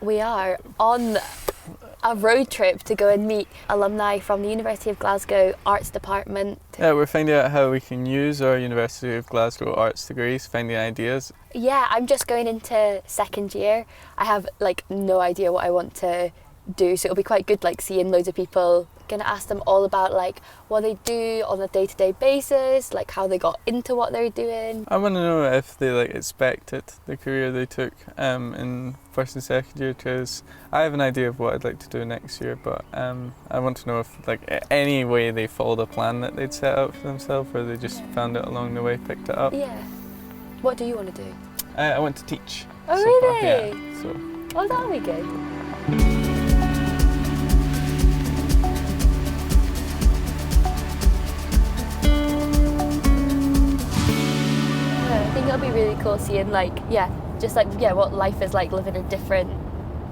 We are on a road trip to go and meet alumni from the University of Glasgow Arts Department. Yeah, we're finding out how we can use our University of Glasgow arts degrees, finding ideas. Yeah, I'm just going into second year. I have no idea what I want to do, so it'll be quite good seeing loads of people. Gonna ask them all about what they do on a day-to-day basis, how they got into what they're doing. I want to know if they expected the career they took in first and second year, because I have an idea of what I'd like to do next year, but I want to know if any way they followed a plan that they'd set out for themselves, or they just found it along the way, picked it up. Yeah. What do you want to do? I want to teach. Oh, so really? far. Yeah. So. Oh, that'll be good. I think it'll be really cool seeing what life is like living in different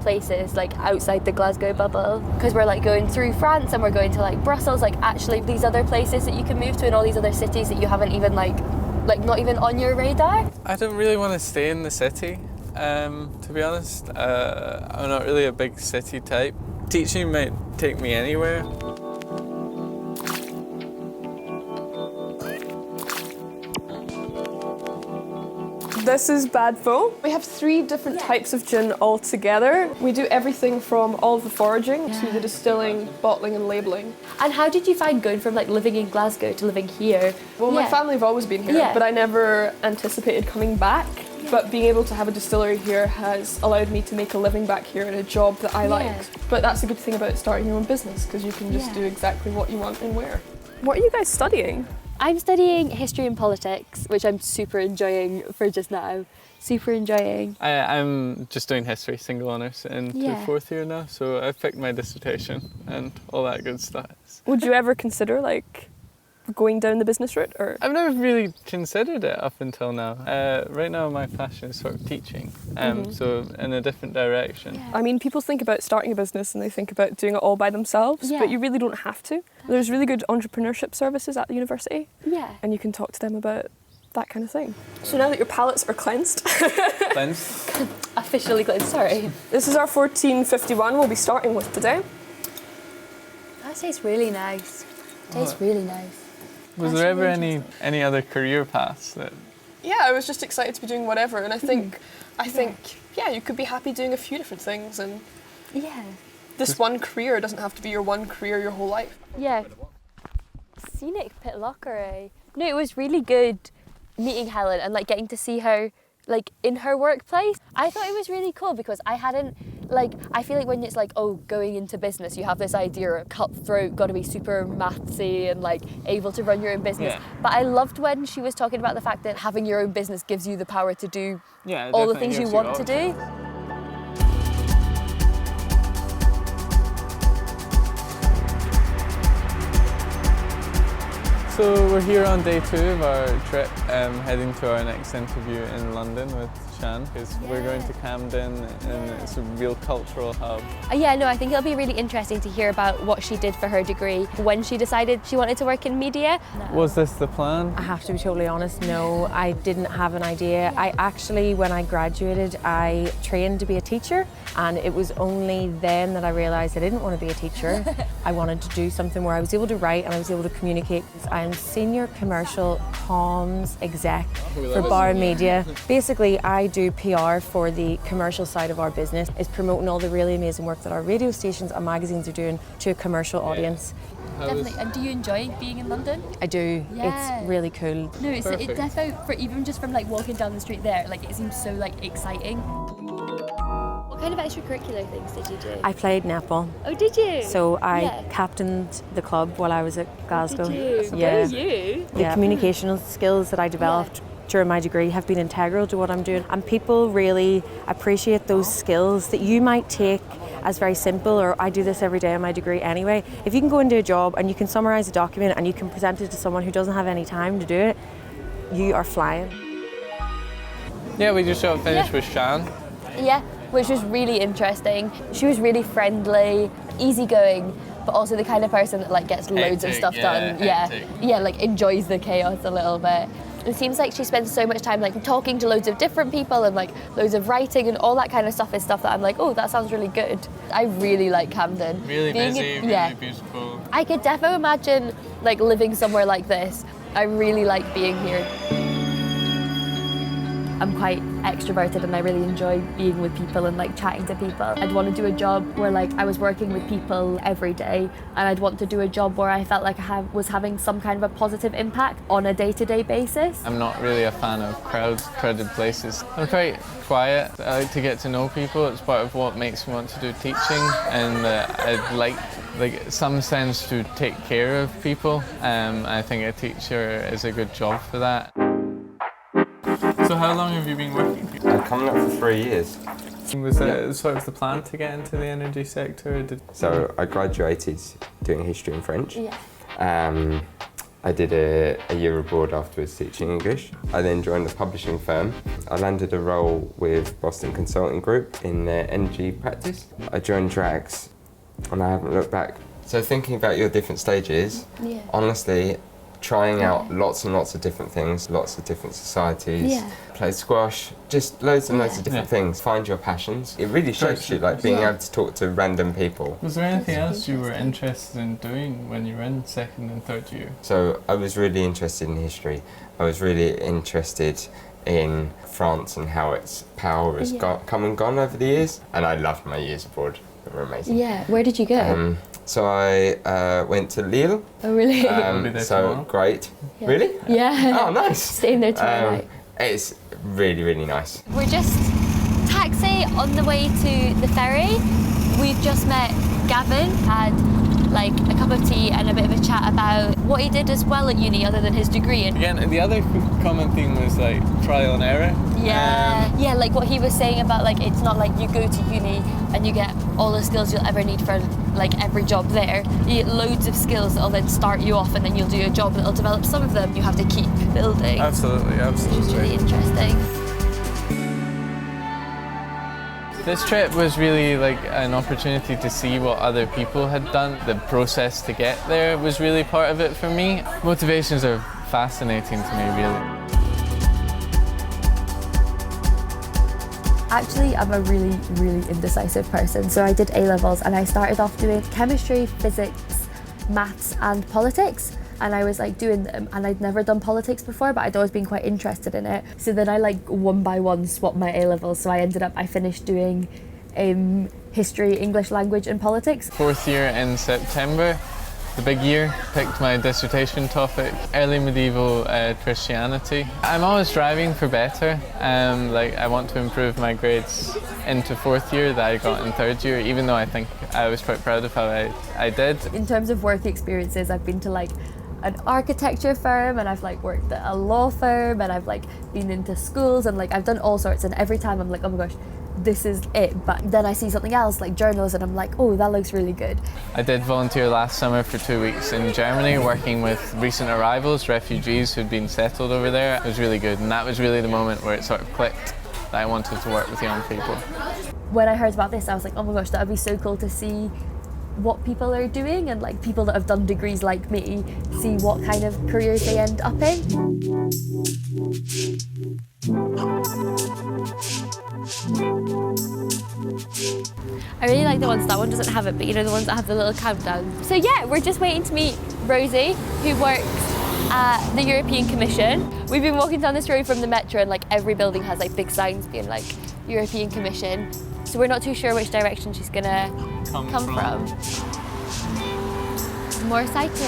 places outside the Glasgow bubble, because we're going through France and we're going to Brussels, actually these other places that you can move to and all these other cities that you haven't even not even on your radar. I don't really want to stay in the city, to be honest. I'm not really a big city type. Teaching might take me anywhere. This is Bad Foe. We have 3 different types of gin all together. We do everything from all of the foraging to the distilling, bottling and labelling. And how did you find going from living in Glasgow to living here? Well, my family have always been here, but I never anticipated coming back. But being able to have a distillery here has allowed me to make a living back here in a job that I like. But that's a good thing about starting your own business, because you can just do exactly what you want and where. What are you guys studying? I'm studying history and politics, which I'm super enjoying for just now. Super enjoying. I'm just doing history, single honours, into 4th year now, so I've picked my dissertation and all that good stuff. Would you ever consider going down the business route, or? I've never really considered it up until now. Right now my passion is sort of teaching, so in a different direction. I mean, people think about starting a business and they think about doing it all by themselves, but you really don't have to. There's really good entrepreneurship services at the university, and you can talk to them about that kind of thing. So now that your palates are cleansed, Officially cleansed, sorry. This is our 1451 we'll be starting with today. That tastes really nice. Tastes really nice. Was there ever any other career paths that? Yeah, I was just excited to be doing whatever, and I think, you could be happy doing a few different things, and this one career doesn't have to be your one career your whole life. Yeah. Scenic pit locker, eh? No, it was really good meeting Helen and getting to see her in her workplace. I thought it was really cool because I hadn't I feel when it's going into business, you have this idea, cutthroat, got to be super mathsy and able to run your own business. Yeah. But I loved when she was talking about the fact that having your own business gives you the power to do all the things you want to do. So we're here on day 2 of our trip, heading to our next interview in London with Shan, because we're going to Camden and it's a real cultural hub. I think it'll be really interesting to hear about what she did for her degree, when she decided she wanted to work in media. No. Was this the plan? I have to be totally honest, no, I didn't have an idea. I actually, when I graduated, I trained to be a teacher, and it was only then that I realised I didn't want to be a teacher. I wanted to do something where I was able to write and I was able to communicate. I'm senior commercial comms exec for Bar Media. Basically, I do PR for the commercial side of our business, is promoting all the really amazing work that our radio stations and magazines are doing to a commercial audience. Definitely. And do you enjoy being in London? I do. Yeah. It's really cool. No, it's definitely, for even just from walking down the street there, it seems so exciting. What kind of extracurricular things did you do? I played netball. Oh, did you? So I captained the club while I was at Glasgow. Did you? Yeah. Go you? The communicational skills that I developed during my degree have been integral to what I'm doing, and people really appreciate those skills that you might take as very simple, or I do this every day in my degree anyway. If you can go into a job and you can summarise a document and you can present it to someone who doesn't have any time to do it, you are flying. Yeah, we just finished with Shan. Yeah, which was really interesting. She was really friendly, easygoing, but also the kind of person that gets loads of stuff done. Yeah, enjoys the chaos a little bit. It seems like she spends so much time like talking to loads of different people and like loads of writing and all that kind of stuff is stuff that I'm like, oh, that sounds really good. I really like Camden. Really busy, really beautiful. I could definitely imagine like living somewhere like this. I really like being here. I'm quite extroverted and I really enjoy being with people and like chatting to people. I'd want to do a job where like I was working with people every day, and I'd want to do a job where I felt like I was having some kind of a positive impact on a day-to-day basis. I'm not really a fan of crowded places. I'm quite quiet. I like to get to know people. It's part of what makes me want to do teaching, and I'd like some sense to take care of people. I think a teacher is a good job for that. So how long have you been working here? I'm coming up for 3 years. Was that sort of the plan to get into the energy sector? So I graduated doing history and French. Yeah. I did a year abroad afterwards teaching English. I then joined a publishing firm. I landed a role with Boston Consulting Group in their energy practice. I joined Drax and I haven't looked back. So thinking about your different stages, honestly, trying out lots and lots of different things, lots of different societies, played squash, just loads and loads of different things. Find your passions. It really shapes you, like being able to talk to random people. Was there anything else you were interested in doing when you were in second and third year? So I was really interested in history. I was really interested in France and how its power has come and gone over the years. And I loved my years abroad. They were amazing. Yeah, where did you go? So I went to Lille. Oh really? So great. Yeah. Really? Yeah. Oh nice. Staying there tomorrow night. It's really, really nice. We're just taxi on the way to the ferry. We've just met Gavin, had like a cup of tea and a bit of a chat about what he did as well at uni other than his degree. Again, the other common theme was like trial and error. Yeah, like what he was saying about like it's not like you go to uni and you get all the skills you'll ever need for like every job there. You get loads of skills that'll then start you off, and then you'll do a job that'll develop some of them. You have to keep building. Absolutely. Which is really interesting. This trip was really like an opportunity to see what other people had done. The process to get there was really part of it for me. Motivations are fascinating to me, really. Actually, I'm a really, really indecisive person. So I did A-levels and I started off doing chemistry, physics, maths and politics. And I was like doing them, and I'd never done politics before, but I'd always been quite interested in it. So then I like one by one swapped my A-levels. So I finished doing history, English language and politics. Fourth year in September, the big year, picked my dissertation topic, early medieval Christianity. I'm always striving for better. Like I want to improve my grades into fourth year that I got in third year, even though I think I was quite proud of how I did. In terms of work experiences, I've been to like an architecture firm, and I've like worked at a law firm, and I've like been into schools, and like I've done all sorts, and every time I'm like, oh my gosh, this is it. But then I see something else like journalism, and I'm like, oh, that looks really good. I did volunteer last summer for 2 weeks in Germany, working with recent arrivals, refugees who'd been settled over there. It was really good, and that was really the moment where it sort of clicked that I wanted to work with young people. When I heard about this, I was like, oh my gosh, that would be so cool to see what people are doing, and like people that have done degrees like me, see what kind of careers they end up in. I really like the ones, that one doesn't have it, but you know the ones that have the little countdown. So yeah, we're just waiting to meet Rosie, who works at the European Commission. We've been walking down this road from the metro, and like every building has like big signs being like European Commission. So we're not too sure which direction she's gonna come from. More cyclists.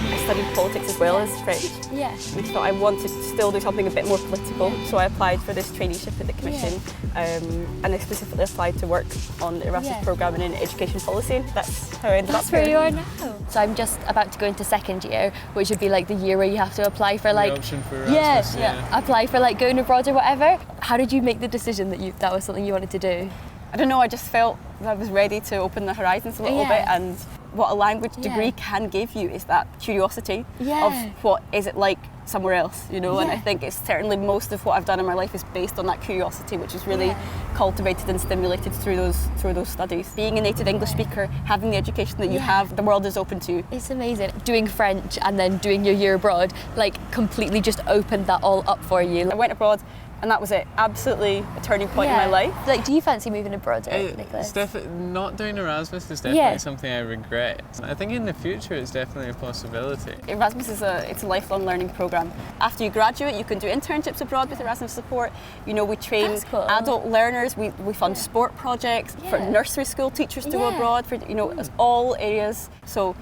I studied politics as well as French. Yeah. I thought I wanted to still do something a bit more political, so I applied for this traineeship at the Commission, and I specifically applied to work on the Erasmus programme and in education policy. That's how I ended up here. That's where you are now. So I'm just about to go into second year, which would be like the year where you have to apply for like... The option for Erasmus, apply for like going abroad or whatever. How did you make the decision that that was something you wanted to do? I don't know, I just felt that I was ready to open the horizons a little bit, and what a language degree can give you is that curiosity of what is it like somewhere else, you know, and I think it's certainly most of what I've done in my life is based on that curiosity, which is really cultivated and stimulated through those studies. Being a native English speaker, having the education that you have, the world is open to you. It's amazing. Doing French and then doing your year abroad, like completely just opened that all up for you. I went abroad and that was it, absolutely a turning point in my life. Like, do you fancy moving abroad, Nicholas? Not doing Erasmus is definitely something I regret. I think in the future it's definitely a possibility. Erasmus is a lifelong learning programme. After you graduate, you can do internships abroad with Erasmus support. You know, we train adult learners, we fund sport projects for nursery school teachers to go abroad, for, you know, all areas. So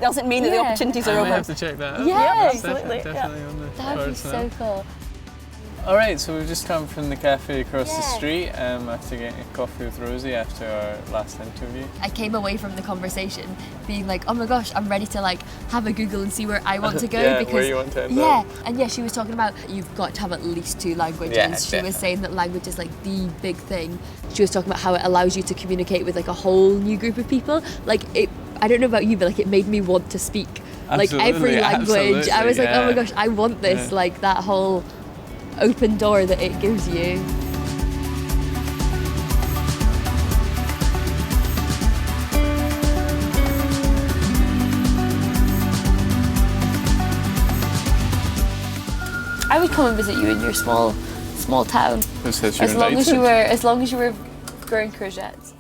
doesn't mean that the opportunities are I over. might have to check that out. Yeah, Absolutely. Definitely on the That would be so cool. Alright, so we've just come from the cafe across the street after getting a coffee with Rosie after our last interview. I came away from the conversation being like, oh my gosh, I'm ready to like have a Google and see where I want to go. Because where you want to end up. And she was talking about you've got to have at least 2 languages. She was saying that language is like the big thing. She was talking about how it allows you to communicate with like a whole new group of people. Like I don't know about you, but like it made me want to speak like every language. I was like, oh my gosh, I want this, like that whole open door that it gives you. I would come and visit you in your small town. Who says As long as you were growing courgettes.